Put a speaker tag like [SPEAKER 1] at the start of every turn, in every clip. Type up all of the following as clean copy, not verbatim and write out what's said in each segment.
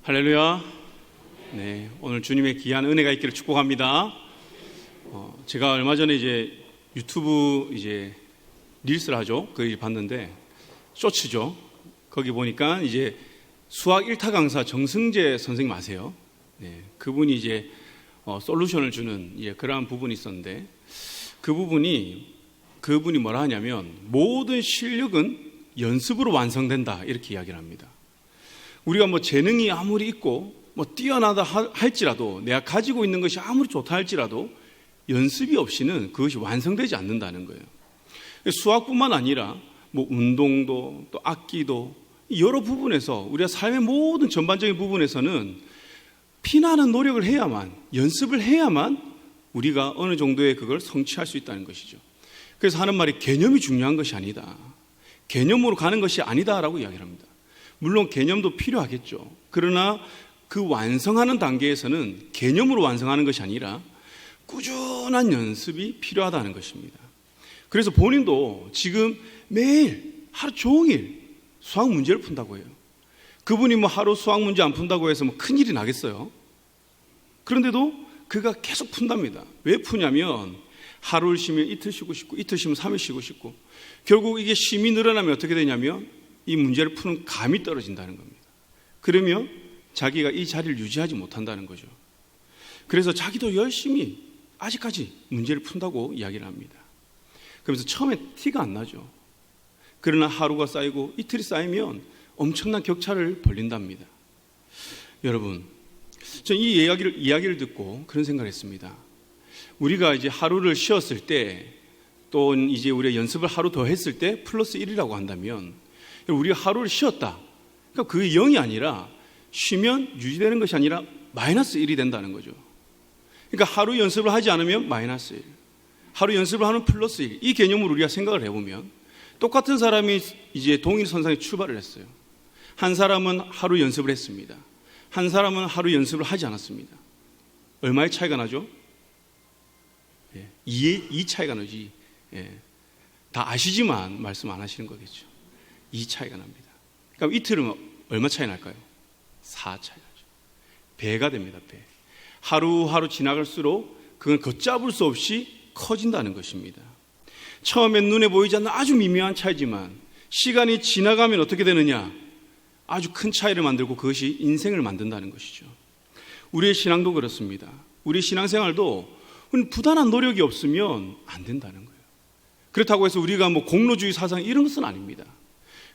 [SPEAKER 1] 할렐루야. 네, 오늘 주님의 귀한 은혜가 있기를 축복합니다. 제가 얼마 전에 유튜브 릴스를 하죠. 거기 봤는데 쇼츠죠. 거기 보니까 수학 1타 강사 정승재 선생님 아세요? 네, 그분이 솔루션을 주는 그러한 부분이 있었는데 그분이 뭐라 하냐면 모든 실력은 연습으로 완성된다 이렇게 이야기를 합니다. 우리가 재능이 아무리 있고 뛰어나다 할지라도 내가 가지고 있는 것이 아무리 좋다 할지라도 연습이 없이는 그것이 완성되지 않는다는 거예요. 수학뿐만 아니라 운동도 또 악기도 여러 부분에서 우리가 삶의 모든 전반적인 부분에서는 피나는 노력을 해야만, 연습을 해야만 우리가 어느 정도의 그걸 성취할 수 있다는 것이죠. 그래서 하는 말이 개념이 중요한 것이 아니다, 개념으로 가는 것이 아니다라고 이야기를 합니다. 물론 개념도 필요하겠죠. 그러나 그 완성하는 단계에서는 개념으로 완성하는 것이 아니라 꾸준한 연습이 필요하다는 것입니다. 그래서 본인도 지금 매일 하루 종일 수학 문제를 푼다고 해요. 그분이 하루 수학 문제 안 푼다고 해서 큰일이 나겠어요? 그런데도 그가 계속 푼답니다. 왜 푸냐면 하루를 쉬면 이틀 쉬고 싶고 이틀 쉬면 3일 쉬고 싶고 결국 이게 쉼이 늘어나면 어떻게 되냐면 이 문제를 푸는 감이 떨어진다는 겁니다. 그러면 자기가 이 자리를 유지하지 못한다는 거죠. 그래서 자기도 열심히 아직까지 문제를 푼다고 이야기를 합니다. 그러면서 처음에 티가 안 나죠. 그러나 하루가 쌓이고 이틀이 쌓이면 엄청난 격차를 벌린답니다. 여러분, 저는 이 이야기를 듣고 그런 생각을 했습니다. 우리가 하루를 쉬었을 때 또 우리가 연습을 하루 더 했을 때 플러스 1이라고 한다면 우리가 하루를 쉬었다. 그러니까 그게 0이 아니라 쉬면 유지되는 것이 아니라 마이너스 1이 된다는 거죠. 그러니까 하루 연습을 하지 않으면 마이너스 1, 하루 연습을 하면 플러스 1. 이 개념으로 우리가 생각을 해보면 똑같은 사람이 동일선상에 출발을 했어요. 한 사람은 하루 연습을 했습니다. 한 사람은 하루 연습을 하지 않았습니다. 얼마의 차이가 나죠? 2의 차이가 나지. 다 아시지만 말씀 안 하시는 거겠죠. 2 차이가 납니다. 그럼 이틀은 얼마 차이 날까요? 4 차이 나죠. 배가 됩니다. 배. 하루하루 지나갈수록 그건 걷잡을 수 없이 커진다는 것입니다. 처음엔 눈에 보이지 않는 아주 미묘한 차이지만 시간이 지나가면 어떻게 되느냐? 아주 큰 차이를 만들고 그것이 인생을 만든다는 것이죠. 우리의 신앙도 그렇습니다. 우리 신앙생활도 부단한 노력이 없으면 안 된다는 거예요. 그렇다고 해서 우리가 공로주의 사상 이런 것은 아닙니다.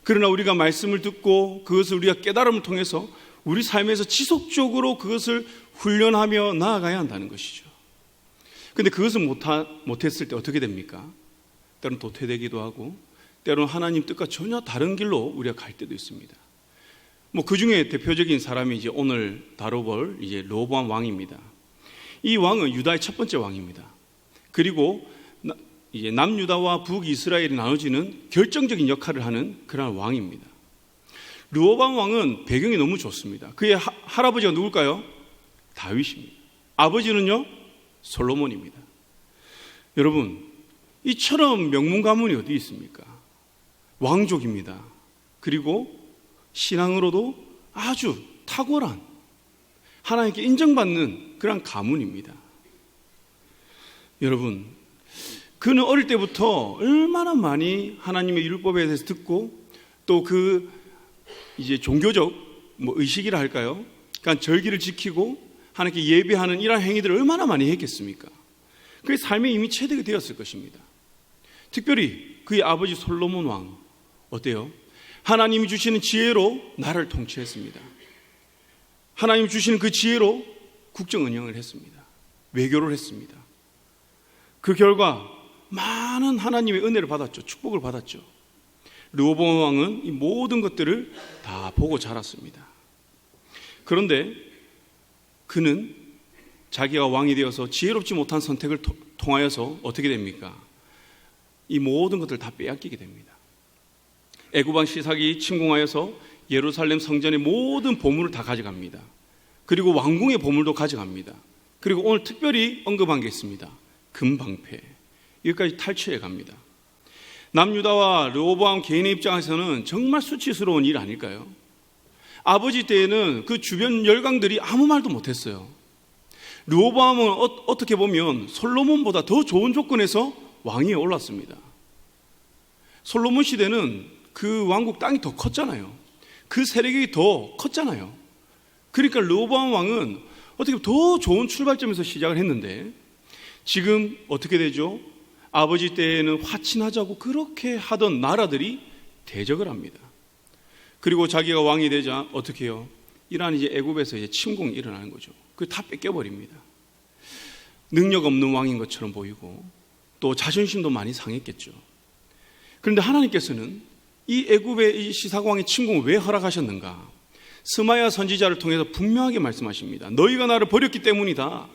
[SPEAKER 1] 그러나 우리가 말씀을 듣고 그것을 우리가 깨달음을 통해서 우리 삶에서 지속적으로 그것을 훈련하며 나아가야 한다는 것이죠. 그런데 그것을 못했을 때 어떻게 됩니까? 때로는 도태되기도 하고 때로는 하나님 뜻과 전혀 다른 길로 우리가 갈 때도 있습니다. 그 중에 대표적인 사람이 오늘 다뤄볼 르호보암 왕입니다. 이 왕은 유다의 첫 번째 왕입니다. 그리고 남유다와 북이스라엘이 나눠지는 결정적인 역할을 하는 그런 왕입니다. 르호보암 왕은 배경이 너무 좋습니다. 그의 할아버지가 누굴까요? 다윗입니다. 아버지는요? 솔로몬입니다. 여러분, 이처럼 명문 가문이 어디 있습니까? 왕족입니다. 그리고 신앙으로도 아주 탁월한 하나님께 인정받는 그런 가문입니다. 여러분, 그는 어릴 때부터 얼마나 많이 하나님의 율법에 대해서 듣고 또 종교적 의식이라 할까요? 그러니까 절기를 지키고 하나님께 예배하는 이러한 행위들을 얼마나 많이 했겠습니까? 그의 삶에 이미 체득이 되었을 것입니다. 특별히 그의 아버지 솔로몬 왕 어때요? 하나님이 주시는 지혜로 나라를 통치했습니다. 하나님이 주시는 그 지혜로 국정 운영을 했습니다. 외교를 했습니다. 그 결과 많은 하나님의 은혜를 받았죠. 축복을 받았죠. 르호보암 왕은 이 모든 것들을 다 보고 자랐습니다. 그런데 그는 자기가 왕이 되어서 지혜롭지 못한 선택을 통하여서 어떻게 됩니까? 이 모든 것들을 다 빼앗기게 됩니다. 애굽왕 시삭이 침공하여서 예루살렘 성전의 모든 보물을 다 가져갑니다. 그리고 왕궁의 보물도 가져갑니다. 그리고 오늘 특별히 언급한 게 있습니다. 금방패. 여기까지 탈취해 갑니다. 남유다와 르호보암 개인의 입장에서는 정말 수치스러운 일 아닐까요? 아버지 때에는 그 주변 열강들이 아무 말도 못했어요. 르호보암은 어떻게 보면 솔로몬보다 더 좋은 조건에서 왕위에 올랐습니다. 솔로몬 시대는 그 왕국 땅이 더 컸잖아요. 그 세력이 더 컸잖아요. 그러니까 르호보암 왕은 어떻게 보면 더 좋은 출발점에서 시작을 했는데 지금 어떻게 되죠? 아버지 때에는 화친하자고 그렇게 하던 나라들이 대적을 합니다. 그리고 자기가 왕이 되자 어떻게 해요? 이란 이제 애굽에서 이제 침공이 일어나는 거죠. 그걸 다 뺏겨버립니다. 능력 없는 왕인 것처럼 보이고 또 자존심도 많이 상했겠죠. 그런데 하나님께서는 이 애굽의 이 시사왕의 침공을 왜 허락하셨는가? 스마야 선지자를 통해서 분명하게 말씀하십니다. 너희가 나를 버렸기 때문이다.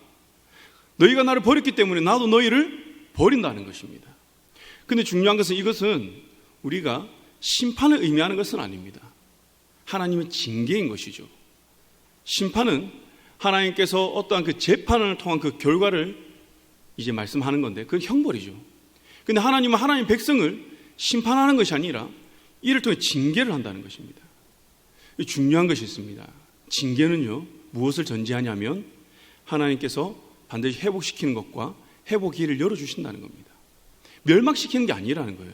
[SPEAKER 1] 너희가 나를 버렸기 때문에 나도 너희를 버린다는 것입니다. 그런데 중요한 것은 이것은 우리가 심판을 의미하는 것은 아닙니다. 하나님의 징계인 것이죠. 심판은 하나님께서 어떠한 그 재판을 통한 그 결과를 이제 말씀하는 건데 그건 형벌이죠. 그런데 하나님은 하나님 백성을 심판하는 것이 아니라 이를 통해 징계를 한다는 것입니다. 중요한 것이 있습니다. 징계는요, 무엇을 전제하냐면 하나님께서 반드시 회복시키는 것과 회복 길을 열어주신다는 겁니다. 멸망시키는 게 아니라는 거예요.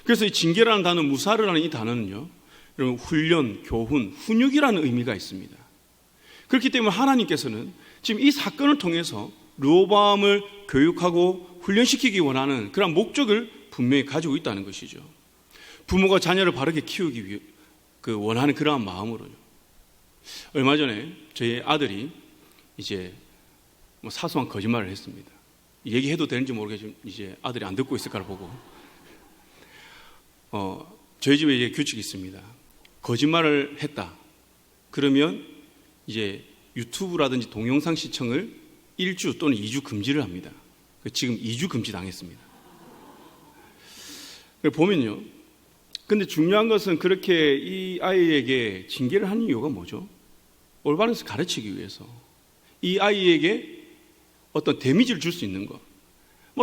[SPEAKER 1] 그래서 이 징계라는 단어, 무사르라는 이 단어는요, 여러분 훈련, 교훈, 훈육이라는 의미가 있습니다. 그렇기 때문에 하나님께서는 지금 이 사건을 통해서 르호보암을 교육하고 훈련시키기 원하는 그런 목적을 분명히 가지고 있다는 것이죠. 부모가 자녀를 바르게 키우기 위해 원하는 그러한 마음으로요. 얼마 전에 저희 아들이 이제 사소한 거짓말을 했습니다. 얘기해도 되는지 모르겠지만 이제 아들이 안 듣고 있을까를 보고 저희 집에 이제 규칙이 있습니다. 거짓말을 했다. 그러면 이제 유튜브라든지 동영상 시청을 1주 또는 2주 금지를 합니다. 지금 2주 금지 당했습니다. 보면요. 근데 중요한 것은 그렇게 이 아이에게 징계를 하는 이유가 뭐죠? 올바른 것을 가르치기 위해서. 이 아이에게 어떤 데미지를 줄 수 있는 것.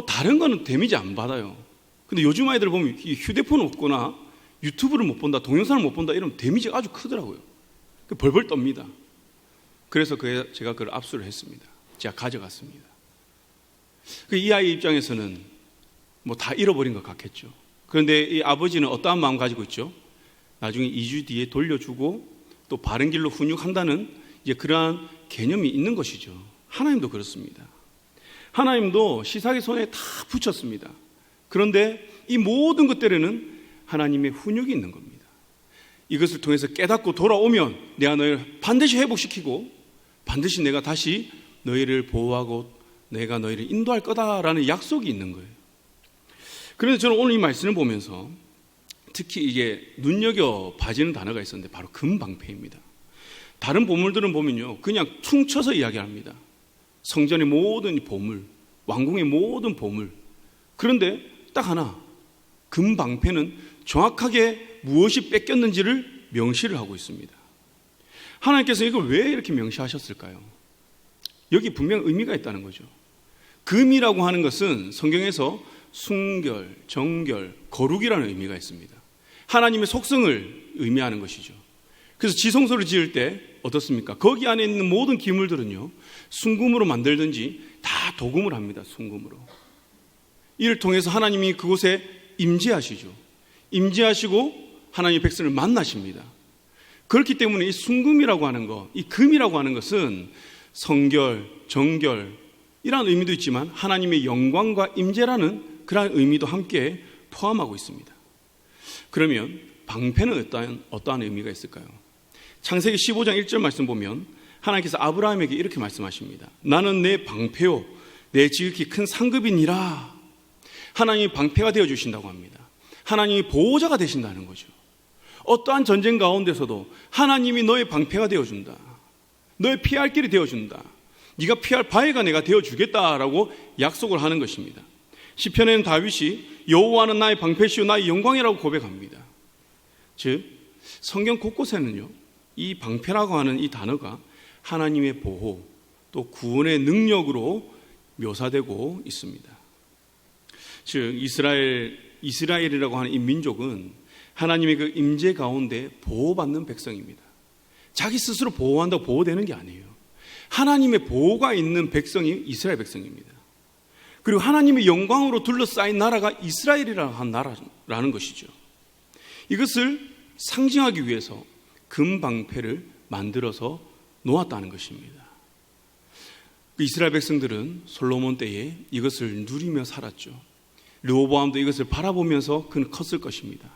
[SPEAKER 1] 다른 거는 데미지 안 받아요. 근데 요즘 아이들 보면 휴대폰 없거나 유튜브를 못 본다, 동영상을 못 본다 이러면 데미지가 아주 크더라고요. 벌벌 떱니다. 그래서 제가 그걸 압수를 했습니다. 제가 가져갔습니다. 이 아이 입장에서는 다 잃어버린 것 같겠죠. 그런데 이 아버지는 어떠한 마음 가지고 있죠? 나중에 2주 뒤에 돌려주고 또 바른 길로 훈육한다는 이제 그러한 개념이 있는 것이죠. 하나님도 그렇습니다. 하나님도 시삭의 손에 다 붙였습니다. 그런데 이 모든 것들에는 하나님의 훈육이 있는 겁니다. 이것을 통해서 깨닫고 돌아오면 내가 너희를 반드시 회복시키고 반드시 내가 다시 너희를 보호하고 내가 너희를 인도할 거다라는 약속이 있는 거예요. 그런데 저는 오늘 이 말씀을 보면서 특히 이게 눈여겨봐지는 단어가 있었는데 바로 금방패입니다. 다른 보물들은 보면요 그냥 퉁쳐서 이야기합니다. 성전의 모든 보물, 왕궁의 모든 보물. 그런데 딱 하나, 금방패는 정확하게 무엇이 뺏겼는지를 명시를 하고 있습니다. 하나님께서 이걸 왜 이렇게 명시하셨을까요? 여기 분명 의미가 있다는 거죠. 금이라고 하는 것은 성경에서 순결, 정결, 거룩이라는 의미가 있습니다. 하나님의 속성을 의미하는 것이죠. 그래서 지성소를 지을 때 어떻습니까? 거기 안에 있는 모든 기물들은요 순금으로 만들든지 다 도금을 합니다. 순금으로. 이를 통해서 하나님이 그곳에 임재하시죠. 임재하시고 하나님의 백성을 만나십니다. 그렇기 때문에 이 순금이라고 하는 것, 이 금이라고 하는 것은 성결, 정결 이라는 의미도 있지만 하나님의 영광과 임재라는 그러한 의미도 함께 포함하고 있습니다. 그러면 방패는 어떠한 의미가 있을까요? 창세기 15장 1절 말씀 보면 하나님께서 아브라함에게 이렇게 말씀하십니다. 나는 내 방패요 내 지극히 큰 상급이니라. 하나님이 방패가 되어주신다고 합니다. 하나님이 보호자가 되신다는 거죠. 어떠한 전쟁 가운데서도 하나님이 너의 방패가 되어준다. 너의 피할 길이 되어준다. 네가 피할 바위가 내가 되어주겠다라고 약속을 하는 것입니다. 시편에는 다윗이 여호와는 나의 방패시요 나의 영광이라고 고백합니다. 즉 성경 곳곳에는요 이 방패라고 하는 이 단어가 하나님의 보호 또 구원의 능력으로 묘사되고 있습니다. 즉 이스라엘이라고 하는 이 민족은 하나님의 그 임재 가운데 보호받는 백성입니다. 자기 스스로 보호한다고 보호되는 게 아니에요. 하나님의 보호가 있는 백성이 이스라엘 백성입니다. 그리고 하나님의 영광으로 둘러싸인 나라가 이스라엘이라는 나라라는 것이죠. 이것을 상징하기 위해서 금방패를 만들어서 놓았다는 것입니다. 이스라엘 백성들은 솔로몬 때에 이것을 누리며 살았죠. 르호보암도 이것을 바라보면서 그는 컸을 것입니다.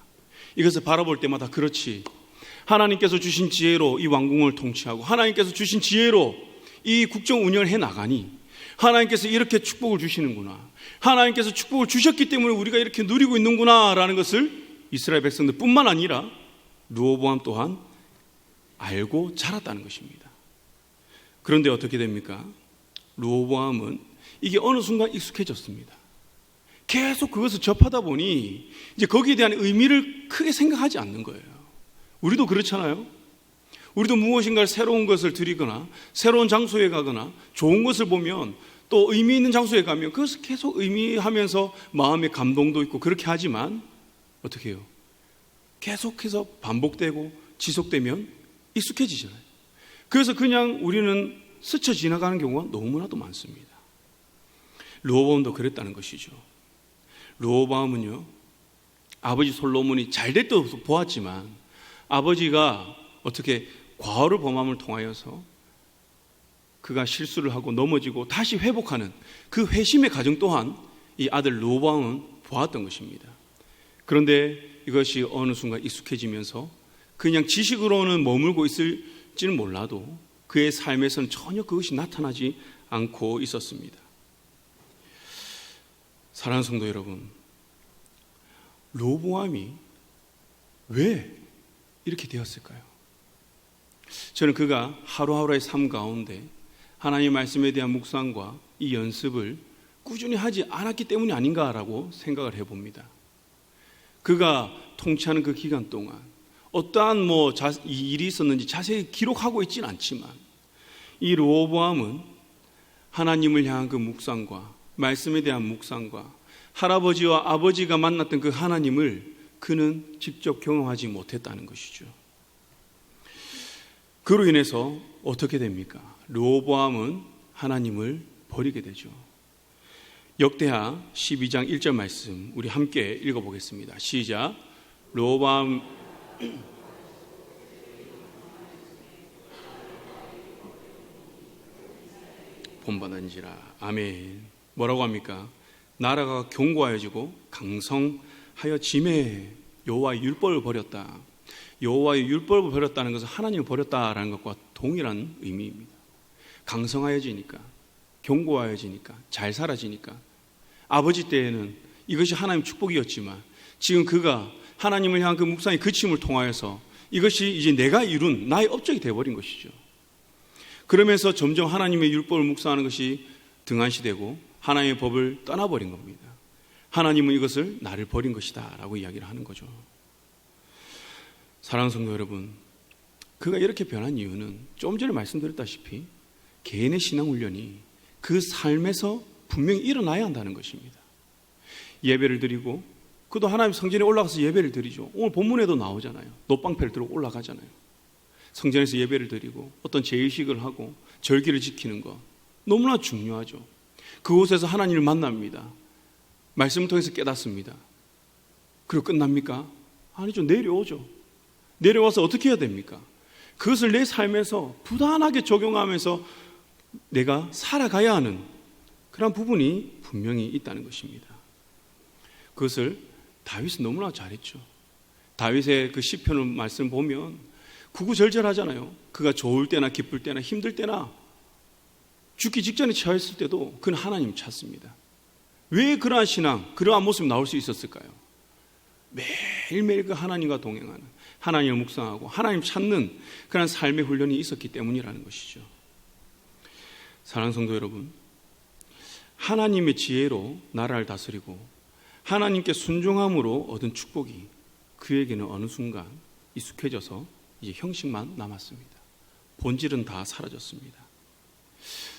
[SPEAKER 1] 이것을 바라볼 때마다 그렇지, 하나님께서 주신 지혜로 이 왕궁을 통치하고 하나님께서 주신 지혜로 이 국정 운영을 해나가니 하나님께서 이렇게 축복을 주시는구나, 하나님께서 축복을 주셨기 때문에 우리가 이렇게 누리고 있는구나 라는 것을 이스라엘 백성들 뿐만 아니라 르호보암 또한 알고 자랐다는 것입니다. 그런데 어떻게 됩니까? 르호보암은 이게 어느 순간 익숙해졌습니다. 계속 그것을 접하다 보니 이제 거기에 대한 의미를 크게 생각하지 않는 거예요. 우리도 그렇잖아요. 우리도 무엇인가 새로운 것을 드리거나 새로운 장소에 가거나 좋은 것을 보면 또 의미 있는 장소에 가면 그것을 계속 의미하면서 마음의 감동도 있고 그렇게 하지만 어떻게 해요? 계속해서 반복되고 지속되면 익숙해지잖아요. 그래서 그냥 우리는 스쳐 지나가는 경우가 너무나도 많습니다. 르호보암도 그랬다는 것이죠. 르호보암은요, 아버지 솔로몬이 잘될 때도 보았지만 아버지가 어떻게 과오를 범함을 통하여서 그가 실수를 하고 넘어지고 다시 회복하는 그 회심의 과정 또한 이 아들 르호보암은 보았던 것입니다. 그런데 이것이 어느 순간 익숙해지면서 그냥 지식으로는 머물고 있을지는 몰라도 그의 삶에서는 전혀 그것이 나타나지 않고 있었습니다. 사랑하는 성도 여러분, 르호보암이 왜 이렇게 되었을까요? 저는 그가 하루하루의 삶 가운데 하나님의 말씀에 대한 묵상과 이 연습을 꾸준히 하지 않았기 때문이 아닌가라고 생각을 해봅니다. 그가 통치하는 그 기간 동안 어떠한 일이 있었는지 자세히 기록하고 있지는 않지만 이 르호보암은 하나님을 향한 그 묵상과 말씀에 대한 묵상과 할아버지와 아버지가 만났던 그 하나님을 그는 직접 경험하지 못했다는 것이죠. 그로 인해서 어떻게 됩니까? 르호보암은 하나님을 버리게 되죠. 역대하 12장 1절 말씀 우리 함께 읽어보겠습니다. 시작. 르호보암 본받은지라. 아멘. 뭐라고 합니까? 나라가 견고하여지고 강성하여 짐에 여호와의 율법을 버렸다. 여호와의 율법을 버렸다는 것은 하나님을 버렸다라는 것과 동일한 의미입니다. 강성하여지니까, 견고하여지니까, 잘 살아지니까. 아버지 때에는 이것이 하나님의 축복이었지만 지금 그가 하나님을 향한 그 묵상의 그침을 통하여서 이것이 이제 내가 이룬 나의 업적이 되어버린 것이죠. 그러면서 점점 하나님의 율법을 묵상하는 것이 등한시되고 하나님의 법을 떠나버린 겁니다. 하나님은 이것을 나를 버린 것이다 라고 이야기를 하는 거죠. 사랑하는 성도 여러분, 그가 이렇게 변한 이유는 좀 전에 말씀드렸다시피 개인의 신앙훈련이 그 삶에서 분명히 일어나야 한다는 것입니다. 예배를 드리고 그도 하나님 성전에 올라가서 예배를 드리죠. 오늘 본문에도 나오잖아요. 놋방패를 들고 올라가잖아요. 성전에서 예배를 드리고 어떤 제의식을 하고 절기를 지키는 것 너무나 중요하죠. 그곳에서 하나님을 만납니다. 말씀을 통해서 깨닫습니다. 그리고 끝납니까? 아니죠. 내려오죠. 내려와서 어떻게 해야 됩니까? 그것을 내 삶에서 부단하게 적용하면서 내가 살아가야 하는 그런 부분이 분명히 있다는 것입니다. 그것을 다윗은 너무나 잘했죠. 다윗의 그 시편을 말씀 보면 구구절절하잖아요. 그가 좋을 때나 기쁠 때나 힘들 때나 죽기 직전에 처했을 때도 그는 하나님 찾습니다. 왜 그러한 신앙, 그러한 모습이 나올 수 있었을까요? 매일매일 그 하나님과 동행하는, 하나님을 묵상하고 하나님 찾는 그런 삶의 훈련이 있었기 때문이라는 것이죠. 사랑하는 성도 여러분, 하나님의 지혜로 나라를 다스리고 하나님께 순종함으로 얻은 축복이 그에게는 어느 순간 익숙해져서 이제 형식만 남았습니다. 본질은 다 사라졌습니다.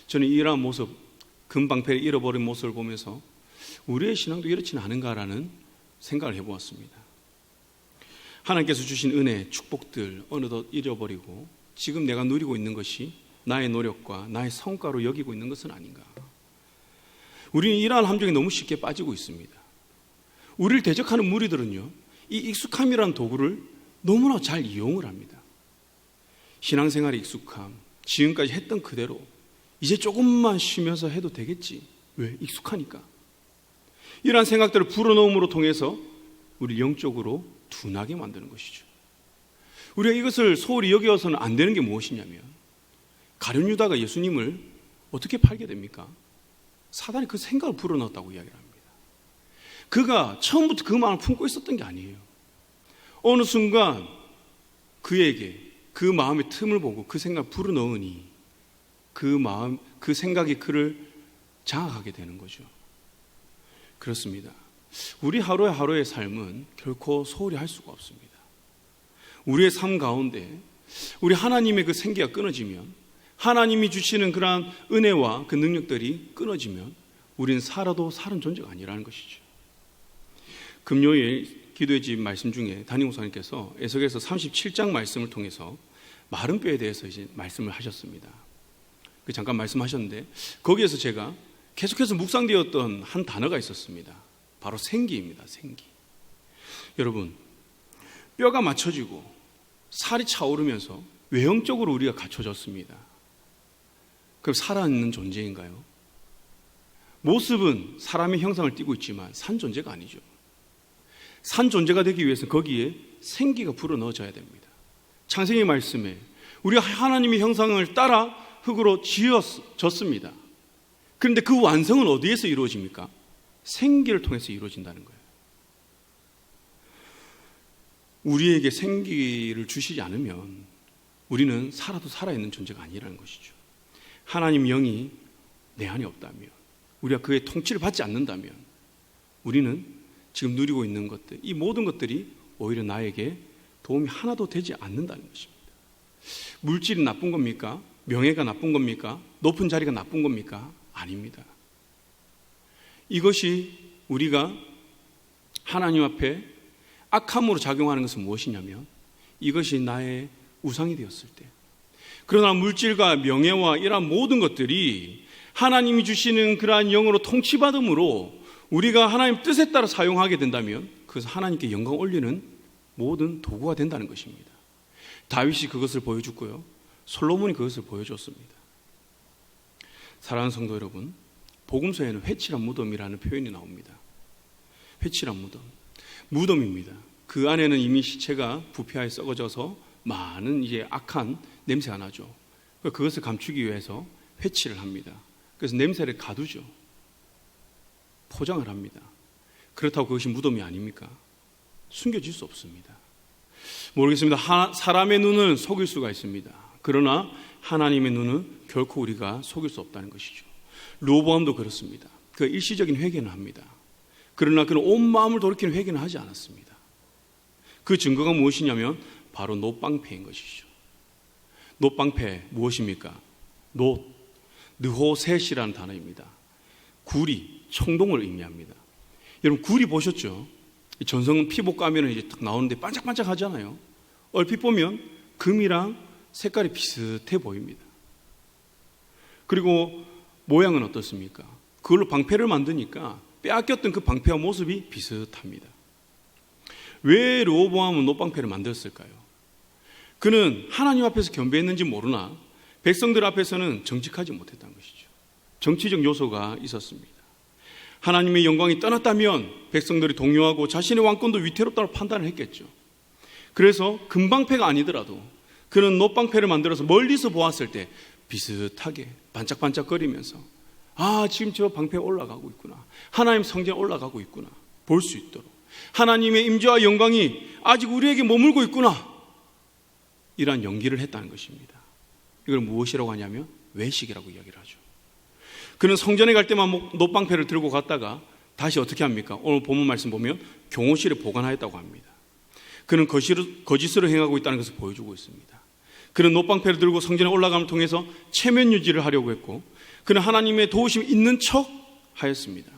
[SPEAKER 1] 저는 이러한 모습, 금방패를 잃어버린 모습을 보면서 우리의 신앙도 이렇지는 않은가라는 생각을 해보았습니다. 하나님께서 주신 은혜, 축복들 어느덧 잃어버리고 지금 내가 누리고 있는 것이 나의 노력과 나의 성과로 여기고 있는 것은 아닌가. 우리는 이러한 함정에 너무 쉽게 빠지고 있습니다. 우리를 대적하는 무리들은요, 이 익숙함이라는 도구를 너무나 잘 이용을 합니다. 신앙생활에 익숙함, 지금까지 했던 그대로 이제 조금만 쉬면서 해도 되겠지. 왜? 익숙하니까. 이러한 생각들을 불어넣음으로 통해서 우리 영적으로 둔하게 만드는 것이죠. 우리가 이것을 소홀히 여겨서는 안 되는 게 무엇이냐면, 가룟 유다가 예수님을 어떻게 팔게 됩니까? 사단이 그 생각을 불어넣었다고 이야기를 합니다. 그가 처음부터 그 마음을 품고 있었던 게 아니에요. 어느 순간 그에게 그 마음의 틈을 보고 그 생각을 불어넣으니 그 마음, 그 생각이 그를 장악하게 되는 거죠. 그렇습니다. 우리 하루의 삶은 결코 소홀히 할 수가 없습니다. 우리의 삶 가운데 우리 하나님의 그 생기가 끊어지면, 하나님이 주시는 그러한 은혜와 그 능력들이 끊어지면 우리는 살아도 사는 존재가 아니라는 것이죠. 금요일 기도의 집 말씀 중에 담임 목사님께서 에스겔서 37장 말씀을 통해서 마른 뼈에 대해서 이제 말씀을 하셨습니다. 잠깐 말씀하셨는데 거기에서 제가 계속해서 묵상되었던 한 단어가 있었습니다. 바로 생기입니다. 생기. 여러분, 뼈가 맞춰지고 살이 차오르면서 외형적으로 우리가 갖춰졌습니다. 그럼 살아있는 존재인가요? 모습은 사람의 형상을 띠고 있지만 산 존재가 아니죠. 산 존재가 되기 위해서는 거기에 생기가 불어넣어져야 됩니다. 창세기 말씀에 우리가 하나님의 형상을 따라 흙으로 지어졌습니다. 그런데 그 완성은 어디에서 이루어집니까? 생기를 통해서 이루어진다는 거예요. 우리에게 생기를 주시지 않으면 우리는 살아도 살아있는 존재가 아니라는 것이죠. 하나님 영이 내 안에 없다면, 우리가 그의 통치를 받지 않는다면 우리는 지금 누리고 있는 것들, 이 모든 것들이 오히려 나에게 도움이 하나도 되지 않는다는 것입니다. 물질이 나쁜 겁니까? 명예가 나쁜 겁니까? 높은 자리가 나쁜 겁니까? 아닙니다. 이것이 우리가 하나님 앞에 악함으로 작용하는 것은 무엇이냐면, 이것이 나의 우상이 되었을 때, 그러나 물질과 명예와 이러한 모든 것들이 하나님이 주시는 그러한 영으로 통치받음으로 우리가 하나님 뜻에 따라 사용하게 된다면 그것은 하나님께 영광 올리는 모든 도구가 된다는 것입니다. 다윗이 그것을 보여줬고요, 솔로몬이 그것을 보여줬습니다. 사랑하는 성도 여러분, 복음서에는 회칠한 무덤이라는 표현이 나옵니다. 회칠한 무덤, 무덤입니다. 그 안에는 이미 시체가 부패하여 썩어져서 많은 이제 악한 냄새가 나죠. 그것을 감추기 위해서 회칠을 합니다. 그래서 냄새를 가두죠. 포장을 합니다. 그렇다고 그것이 무덤이 아닙니까? 숨겨질 수 없습니다. 모르겠습니다. 사람의 눈은 속일 수가 있습니다. 그러나 하나님의 눈은 결코 우리가 속일 수 없다는 것이죠. 르호보암도 그렇습니다. 그 일시적인 회개는 합니다. 그러나 그는 온 마음을 돌이키는 회개는 하지 않았습니다. 그 증거가 무엇이냐면 바로 놋방패인 것이죠. 놋방패 무엇입니까? 느호셋이라는 단어입니다. 구리, 청동을 의미합니다. 여러분, 구리 보셨죠? 전성 피복 가면은 이제 딱 나오는데 반짝반짝 하잖아요. 얼핏 보면 금이랑 색깔이 비슷해 보입니다. 그리고 모양은 어떻습니까? 그걸로 방패를 만드니까 빼앗겼던 그 방패와 모습이 비슷합니다. 왜 르호보암은 놋방패를 만들었을까요? 그는 하나님 앞에서 겸비했는지 모르나 백성들 앞에서는 정직하지 못했다는 것이죠. 정치적 요소가 있었습니다. 하나님의 영광이 떠났다면 백성들이 동요하고 자신의 왕권도 위태롭다고 판단을 했겠죠. 그래서 금방패가 아니더라도 그는 놋방패를 만들어서 멀리서 보았을 때 비슷하게 반짝반짝거리면서 지금 저 방패에 올라가고 있구나, 하나님 성전에 올라가고 있구나 볼 수 있도록, 하나님의 임재와 영광이 아직 우리에게 머물고 있구나, 이러한 연기를 했다는 것입니다. 이걸 무엇이라고 하냐면 외식이라고 이야기를 하죠. 그는 성전에 갈 때만 놋방패를 들고 갔다가 다시 어떻게 합니까? 오늘 본문 말씀 보면 경호실에 보관하였다고 합니다. 그는 거짓으로 행하고 있다는 것을 보여주고 있습니다. 그는 놋방패를 들고 성전에 올라감을 통해서 체면 유지를 하려고 했고, 그는 하나님의 도우심이 있는 척 하였습니다.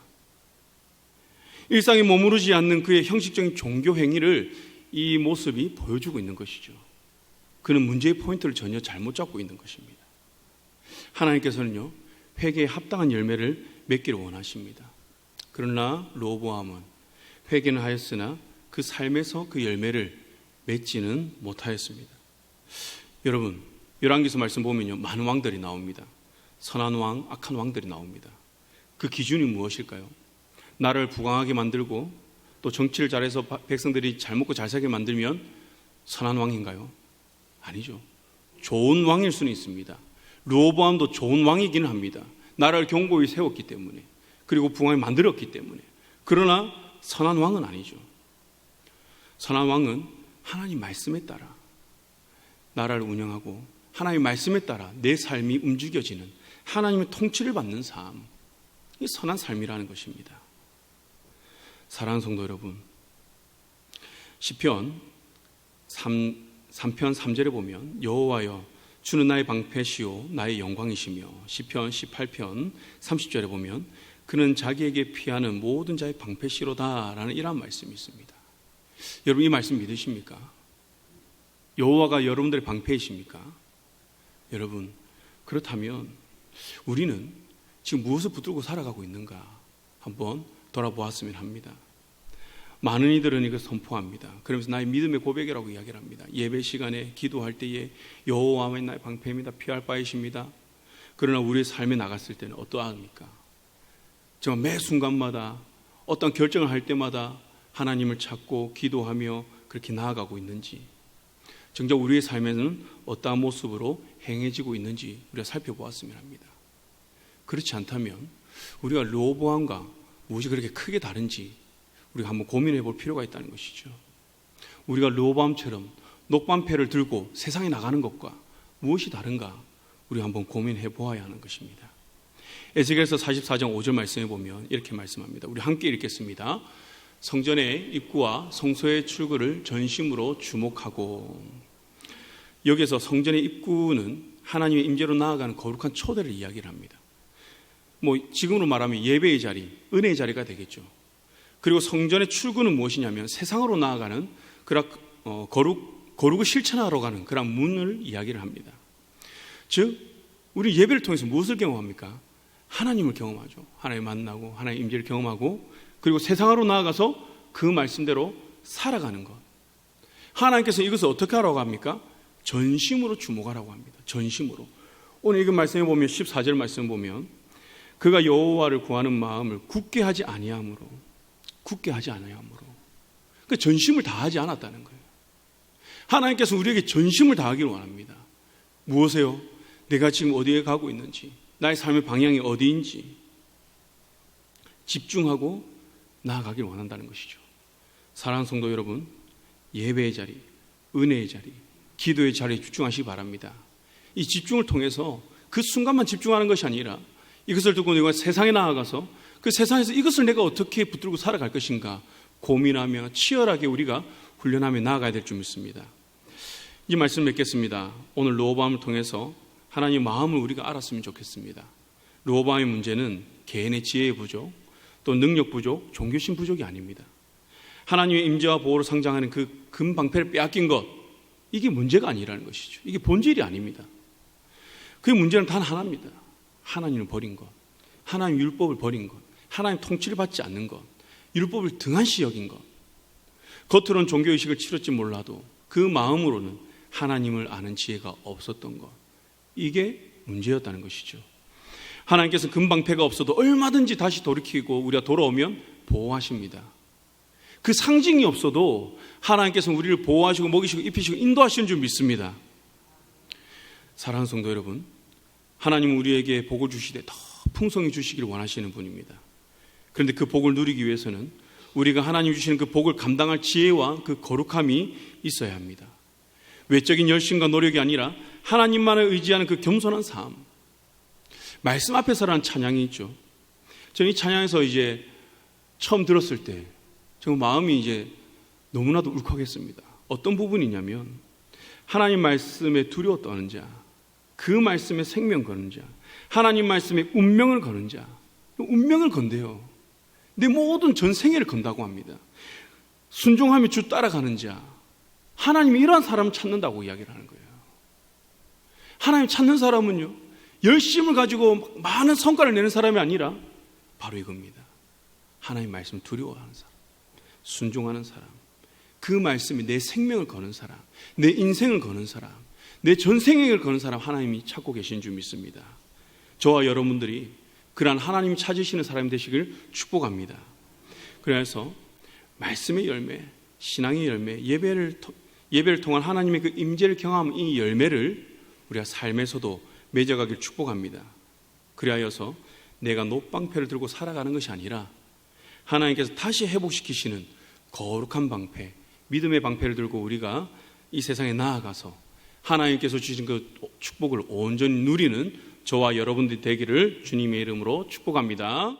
[SPEAKER 1] 일상에 머무르지 않는 그의 형식적인 종교 행위를 이 모습이 보여주고 있는 것이죠. 그는 문제의 포인트를 전혀 잘못 잡고 있는 것입니다. 하나님께서는요, 회개에 합당한 열매를 맺기를 원하십니다. 그러나 르호보암은 회개는 하였으나 그 삶에서 그 열매를 맺지는 못하였습니다. 여러분, 열왕기서 말씀 보면요, 많은 왕들이 나옵니다. 선한 왕, 악한 왕들이 나옵니다. 그 기준이 무엇일까요? 나라를 부강하게 만들고 또 정치를 잘해서 백성들이 잘 먹고 잘 살게 만들면 선한 왕인가요? 아니죠. 좋은 왕일 수는 있습니다. 르호보암도 좋은 왕이기는 합니다. 나라를 견고히 세웠기 때문에, 그리고 부강하게 만들었기 때문에. 그러나 선한 왕은 아니죠. 선한 왕은 하나님 말씀에 따라 나라를 운영하고 하나님 말씀에 따라 내 삶이 움직여지는 하나님의 통치를 받는 삶, 이게 선한 삶이라는 것입니다. 사랑하는 성도 여러분, 시편 3편 3절에 보면 여호와여 주는 나의 방패시요 나의 영광이시며, 시편 18편 30절에 보면 그는 자기에게 피하는 모든 자의 방패시로다라는 이런 말씀이 있습니다. 여러분, 이 말씀 믿으십니까? 여호와가 여러분들의 방패이십니까? 여러분, 그렇다면 우리는 지금 무엇을 붙들고 살아가고 있는가 한번 돌아보았으면 합니다. 많은 이들은 이걸 선포합니다. 그러면서 나의 믿음의 고백이라고 이야기를 합니다. 예배 시간에 기도할 때에 여호와는 나의 방패입니다. 피할 바이십니다. 그러나 우리의 삶에 나갔을 때는 어떠합니까? 정말 매 순간마다 어떤 결정을 할 때마다 하나님을 찾고 기도하며 그렇게 나아가고 있는지, 정작 우리의 삶에는 어떠한 모습으로 행해지고 있는지 우리가 살펴보았으면 합니다. 그렇지 않다면 우리가 르호보암과 무엇이 그렇게 크게 다른지 우리가 한번 고민해 볼 필요가 있다는 것이죠. 우리가 르호보암처럼 녹방패를 들고 세상에 나가는 것과 무엇이 다른가 우리가 한번 고민해 보아야 하는 것입니다. 에스겔서 44장 5절 말씀해 보면 이렇게 말씀합니다. 우리 함께 읽겠습니다. 성전의 입구와 성소의 출구를 전심으로 주목하고, 여기서 성전의 입구는 하나님의 임재로 나아가는 거룩한 초대를 이야기를 합니다. 지금으로 말하면 예배의 자리, 은혜의 자리가 되겠죠. 그리고 성전의 출구는 무엇이냐면 세상으로 나아가는 거룩을 실천하러 가는 그런 문을 이야기를 합니다. 즉 우리 예배를 통해서 무엇을 경험합니까? 하나님을 경험하죠. 하나님 만나고 하나님의 임재를 경험하고, 그리고 세상으로 나아가서 그 말씀대로 살아가는 것. 하나님께서 이것을 어떻게 하라고 합니까? 전심으로 주목하라고 합니다. 전심으로. 오늘 읽은 말씀에 보면 14절 말씀 보면 그가 여호와를 구하는 마음을 굳게 하지 아니함으로, 그 전심을 다하지 않았다는 거예요. 하나님께서 우리에게 전심을 다하기를 원합니다. 무엇에요? 내가 지금 어디에 가고 있는지, 나의 삶의 방향이 어디인지 집중하고 나아가길 원한다는 것이죠. 사랑하는 성도 여러분, 예배의 자리, 은혜의 자리, 기도의 자리에 집중하시기 바랍니다. 이 집중을 통해서 그 순간만 집중하는 것이 아니라 이것을 두고 내가 세상에 나아가서 그 세상에서 이것을 내가 어떻게 붙들고 살아갈 것인가 고민하며 치열하게 우리가 훈련하며 나아가야 될 줄 믿습니다. 이 말씀 맺겠습니다. 오늘 르호보암을 통해서 하나님의 마음을 우리가 알았으면 좋겠습니다. 르호보암의 문제는 개인의 지혜의 부족, 또 능력 부족, 종교심 부족이 아닙니다. 하나님의 임재와 보호를 상징하는 그 금방패를 빼앗긴 것, 이게 문제가 아니라는 것이죠. 이게 본질이 아닙니다. 그 문제는 단 하나입니다. 하나님을 버린 것, 하나님 율법을 버린 것, 하나님 통치를 받지 않는 것, 율법을 등한시 여긴 것. 겉으로는 종교의식을 치렀지 몰라도 그 마음으로는 하나님을 아는 지혜가 없었던 것, 이게 문제였다는 것이죠. 하나님께서 금방패가 없어도 얼마든지 다시 돌이키고 우리가 돌아오면 보호하십니다. 그 상징이 없어도 하나님께서 우리를 보호하시고 먹이시고 입히시고 인도하시는 줄 믿습니다. 사랑하는 성도 여러분, 하나님은 우리에게 복을 주시되 더 풍성히 주시기를 원하시는 분입니다. 그런데 그 복을 누리기 위해서는 우리가 하나님 주시는 그 복을 감당할 지혜와 그 거룩함이 있어야 합니다. 외적인 열심과 노력이 아니라 하나님만을 의지하는 그 겸손한 삶. 말씀 앞에서라는 찬양이 있죠. 저는 이 찬양에서 이제 처음 들었을 때 정말 마음이 이제 너무나도 울컥했습니다. 어떤 부분이냐면 하나님 말씀에 두려워 떠는 자, 그 말씀에 생명 거는 자, 하나님 말씀에 운명을 거는 자, 운명을 건대요. 내 모든 전생애를 건다고 합니다. 순종하며 주 따라가는 자, 하나님이 이러한 사람을 찾는다고 이야기를 하는 거예요. 하나님 찾는 사람은요, 열심을 가지고 많은 성과를 내는 사람이 아니라 바로 이겁니다. 하나님 말씀 두려워하는 사람, 순종하는 사람, 그 말씀이 내 생명을 거는 사람, 내 인생을 거는 사람, 내 전생을 거는 사람, 하나님이 찾고 계신 줄 믿습니다. 저와 여러분들이 그러한 하나님이 찾으시는 사람이 되시길 축복합니다. 그래서 말씀의 열매, 신앙의 열매, 예배를 통한 하나님의 그 임재를 경험한 이 열매를 우리가 삶에서도 맺어가길 축복합니다. 그리하여서 내가 노방패를 들고 살아가는 것이 아니라 하나님께서 다시 회복시키시는 거룩한 방패, 믿음의 방패를 들고 우리가 이 세상에 나아가서 하나님께서 주신 그 축복을 온전히 누리는 저와 여러분들이 되기를 주님의 이름으로 축복합니다.